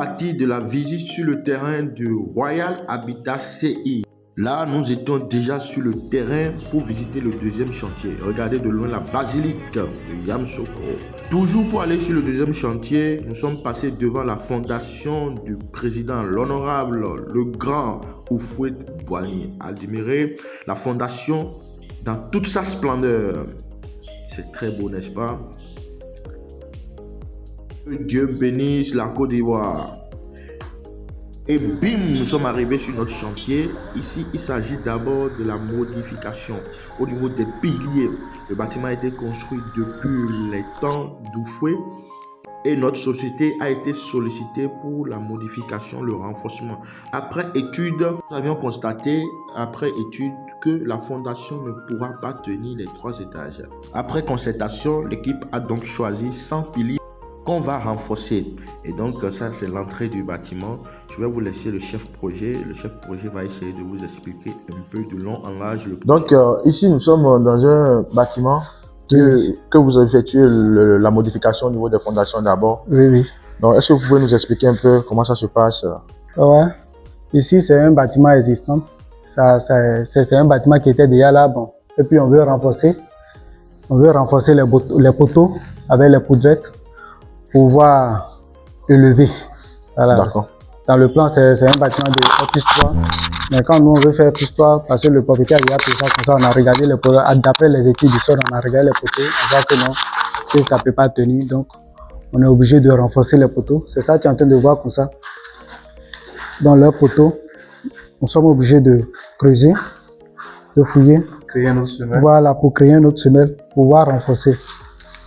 partie de la visite sur le terrain de Royal Habitat CI. Là, nous étions déjà sur le terrain pour visiter le deuxième chantier. Regardez de loin la basilique de Yamoussoukro. Toujours pour aller sur le deuxième chantier, nous sommes passés devant la fondation du président, l'honorable, le grand Houphouët Boigny. Admirez la fondation dans toute sa splendeur. C'est très beau, n'est-ce pas? Que Dieu bénisse la Côte d'Ivoire. Et bim, nous sommes arrivés sur notre chantier. Ici, il s'agit d'abord de la modification au niveau des piliers. Le bâtiment a été construit depuis les temps d'Houphouët et notre société a été sollicitée pour la modification, le renforcement. Après étude, nous avions constaté, que la fondation ne pourra pas tenir les 3 étages. Après concertation, l'équipe a donc choisi 100 piliers qu'on va renforcer. Et donc ça, c'est l'entrée du bâtiment. Je vais vous laisser le chef projet. Le chef projet va essayer de vous expliquer un peu de long en large le projet. Donc ici, nous sommes dans un bâtiment que vous avez effectué la modification au niveau des fondations d'abord. Oui. Donc, est-ce que vous pouvez nous expliquer un peu comment ça se passe? Ouais. Ici, c'est un bâtiment existant. C'est un bâtiment qui était déjà là. Bon. Et puis, on veut renforcer. On veut renforcer les poteaux avec les poudrettes pour pouvoir élever. Voilà. D'accord. Dans le plan, c'est un bâtiment de plus 3. Mais quand nous, on veut faire plus 3, parce que le propriétaire il a tout ça, comme ça, on a regardé les poteaux. D'après les études du sol, on a regardé les poteaux. On voit que non, que ça ne peut pas tenir. Donc, on est obligé de renforcer les poteaux. C'est ça que tu es en train de voir comme ça. Dans leurs poteaux, nous sommes obligés de creuser, de fouiller. Créer un autre semelle. Voilà, pour créer une autre semelle, pour pouvoir renforcer.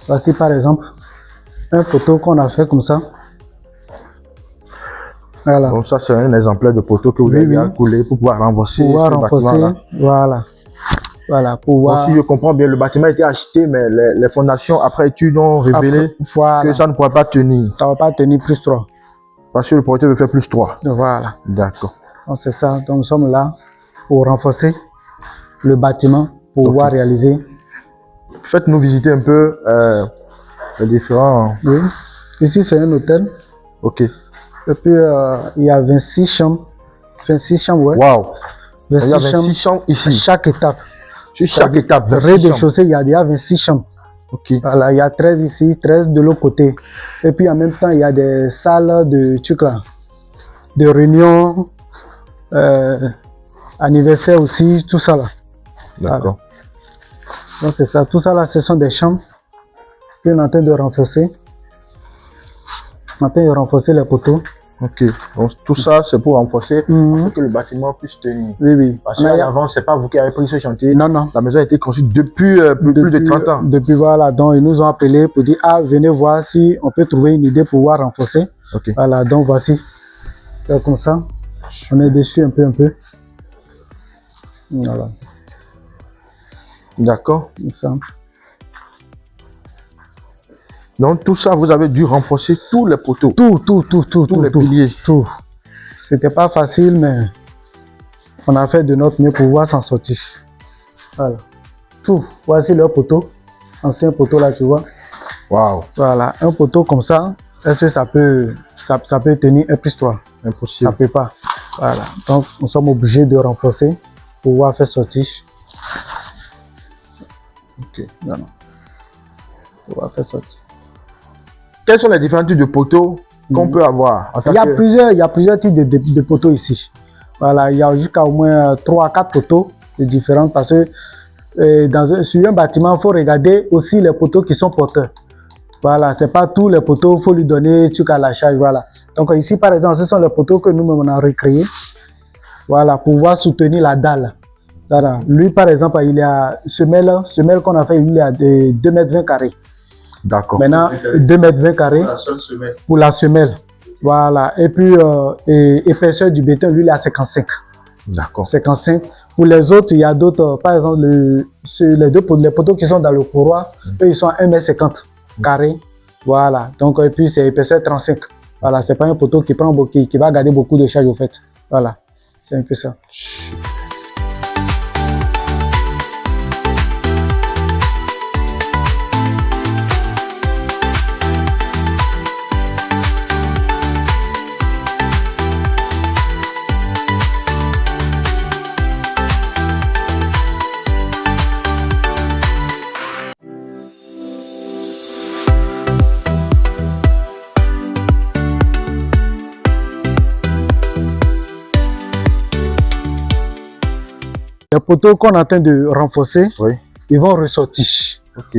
Voici par exemple un poteau qu'on a fait comme ça. Voilà. Donc ça, c'est un exemplaire de poteau que vous avez coulé pour pouvoir renforcer ce bâtiment-là. Voilà. Pour voir. Donc, si je comprends bien, le bâtiment a été acheté, mais les fondations, après études, ont révélé que ça ne pourra pas tenir. Ça ne va pas tenir plus 3. Parce que le propriétaire veut faire plus 3. Voilà. D'accord. Donc c'est ça. Donc nous sommes là pour renforcer le bâtiment, pour pouvoir réaliser. Faites-nous visiter un peu les différents... Oui. Ici, c'est un hôtel. Ok. Et puis, il y a 26 chambres. 26 chambres, ouais. Waouh. Il y a 26 26 chambres ici. Chaque étape. Sur chaque étape, 26 rez-de-chaussée, il y a déjà 26 chambres. Ok. Voilà, il y a 13 ici, 13 de l'autre côté. Et puis, en même temps, il y a des salles de réunion, anniversaire aussi, tout ça là. D'accord. Voilà. Donc, c'est ça. Tout ça là, ce sont des chambres qu'on est en train de renforcer. On est en train de renforcer les poteaux. Ok. Donc, tout ça, c'est pour renforcer pour que le bâtiment puisse tenir. Oui. Parce qu'avant, ce n'est pas vous qui avez pris ce chantier. Non. La maison a été construite depuis plus de 30 ans. Depuis, voilà. Donc, ils nous ont appelés pour dire, venez voir si on peut trouver une idée pour pouvoir renforcer. Ok. Voilà. Donc, voici. Comme ça. On est dessus un peu. Voilà. D'accord. Comme ça. Donc tout ça, vous avez dû renforcer tous les poteaux. Tous les piliers. Tout. C'était pas facile, mais on a fait de notre mieux pour pouvoir s'en sortir. Voilà. Tout. Voici le poteau. Ancien poteau là, tu vois. Waouh. Voilà. Un poteau comme ça, est-ce que ça peut tenir un plus 3? Impossible. Ça peut pas. Voilà. Donc nous sommes obligés de renforcer pour pouvoir faire sortir. Ok. Voilà. Pour pouvoir faire sortir. Quels sont les différents types de poteaux qu'on peut avoir? Il y a plusieurs types de poteaux ici. Voilà, il y a jusqu'à au moins 3 à 4 poteaux différents parce que sur un bâtiment, il faut regarder aussi les poteaux qui sont porteurs. Voilà, c'est pas tous les poteaux, il faut lui donner truc à la charge. Voilà. Donc ici, par exemple, ce sont les poteaux que nous-mêmes on a recréés. Voilà, pour pouvoir soutenir la dalle. Voilà. Lui, par exemple, il y a semelle qu'on a fait, il y a de 2,20 m carrés. D'accord. Maintenant, 2,20 m carrés pour la semelle. Voilà. Et puis, épaisseur du béton, lui, il est à 55. D'accord. 55. Pour les autres, il y a d'autres, par exemple, les poteaux qui sont dans le couloir, eux, ils sont à 1,50 m carré. Voilà. Donc, et puis, c'est épaisseur 35. Voilà. C'est pas un poteau qui va garder beaucoup de charge, au fait. Voilà. C'est un peu ça. les poteaux qu'on est en train de renforcer, Oui. ils vont ressortir. Ok.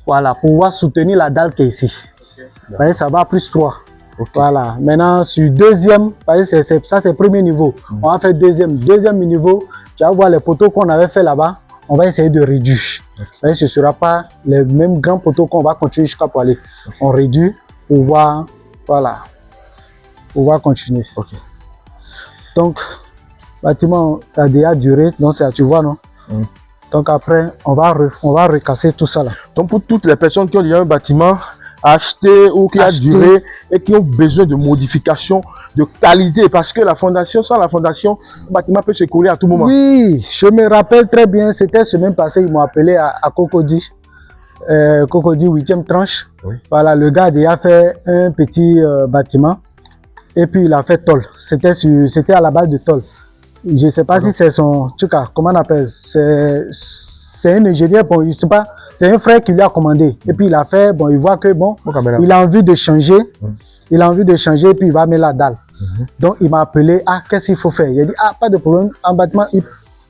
Voilà, pour pouvoir soutenir la dalle qui est ici. Vous voyez, ça va plus 3. Ok. Voilà, maintenant sur deuxième, ça c'est premier niveau. On va faire deuxième niveau. Tu vas voir les poteaux qu'on avait fait là-bas, on va essayer de réduire. Ce ne sera pas les mêmes grands poteaux qu'on va continuer jusqu'à pour aller. On réduit pour voir, voilà, pour pouvoir continuer. Ok. Donc, bâtiment, ça a déjà duré, donc tu vois, non? Donc après, on va recasser tout ça là. Donc pour toutes les personnes qui ont déjà un bâtiment acheté ou qui a duré et qui ont besoin de modifications de qualité, parce que la fondation, sans la fondation, le bâtiment peut s'écrouler à tout moment. Oui, je me rappelle très bien, c'était semaine passée, ils m'ont appelé à Cocody, Cocody 8e tranche. Oui. Voilà, le gars a déjà fait un petit bâtiment et puis il a fait tôle. C'était à la base de tôle. Je ne sais pas si c'est son, comment on appelle, c'est un ingénieur, bon, je sais pas, c'est un frère qui lui a commandé. Et puis il a fait, bon, il voit que bon, il a envie de changer, il a envie de changer et puis il va mettre la dalle. Donc il m'a appelé, ah, qu'est-ce qu'il faut faire? Il a dit, ah, pas de problème, en bâtiment,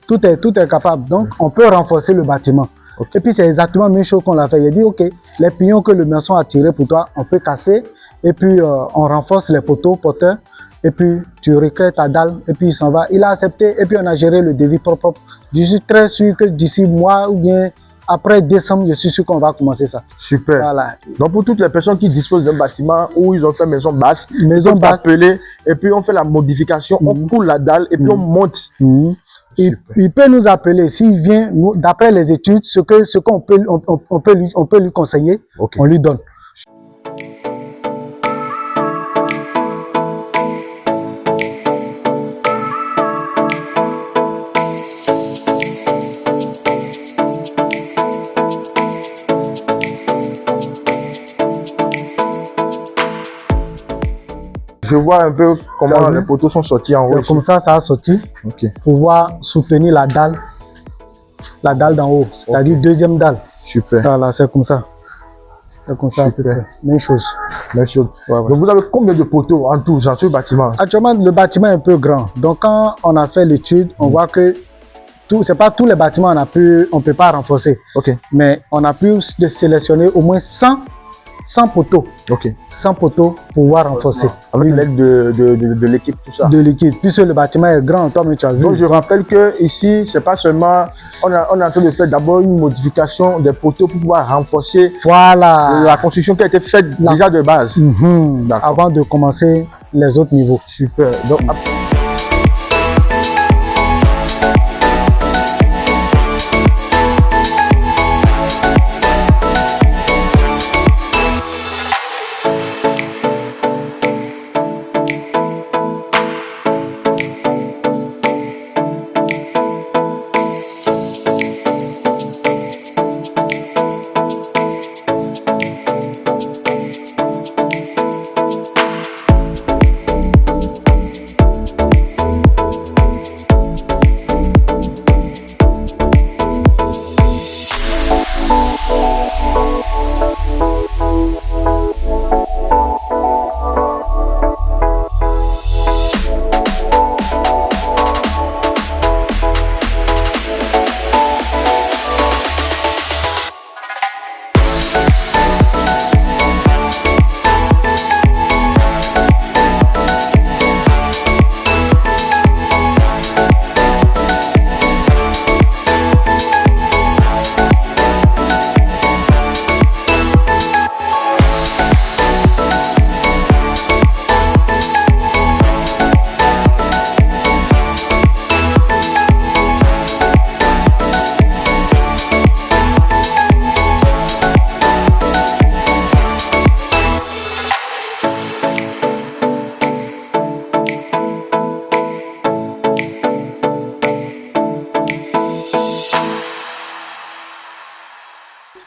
tout est capable. Donc on peut renforcer le bâtiment. Et puis c'est exactement la même chose qu'on l'a fait. Il a dit, ok, les pignons que le maçon a tirés pour toi, on peut casser et puis on renforce les poteaux porteurs. Et puis tu recrées ta dalle et puis il s'en va. Il a accepté et puis on a géré le devis propre. Je suis très sûr que d'ici mois ou bien après décembre, je suis sûr qu'on va commencer ça. Super. Voilà. Donc pour toutes les personnes qui disposent d'un bâtiment où ils ont fait maison basse, appeler et puis on fait la modification, on coule la dalle et puis on monte. Il peut nous appeler s'il vient, d'après les études, ce qu'on peut lui conseiller, on lui donne. Je vois un peu comment les poteaux sont sortis en haut. C'est comme ça a sorti. Pour pouvoir soutenir la dalle d'en haut, c'est-à-dire deuxième dalle. Super. Voilà, c'est comme ça. C'est comme ça. Même chose. Même chose. Donc vous avez combien de poteaux en tout dans ce bâtiment? Actuellement, le bâtiment est un peu grand. Donc quand on a fait l'étude, on voit que c'est pas tous les bâtiments on peut pas renforcer. Mais on a pu sélectionner au moins 100 poteaux. 100 poteaux pour pouvoir renforcer. Avec l'aide de l'équipe, tout ça. De l'équipe. Puisque le bâtiment est grand, toi, mais tu as vu. Donc je rappelle que ici, c'est pas seulement. On est en train de faire d'abord une modification des poteaux pour pouvoir renforcer. Voilà. La construction qui a été faite déjà de base. Avant de commencer les autres niveaux. Super. Donc,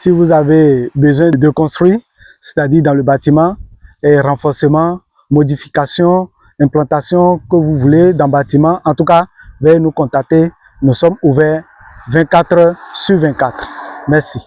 Si vous avez besoin de construire, c'est-à-dire dans le bâtiment, et renforcement, modification, implantation que vous voulez dans le bâtiment, en tout cas, veuillez nous contacter. Nous sommes ouverts 24 heures sur 24. Merci.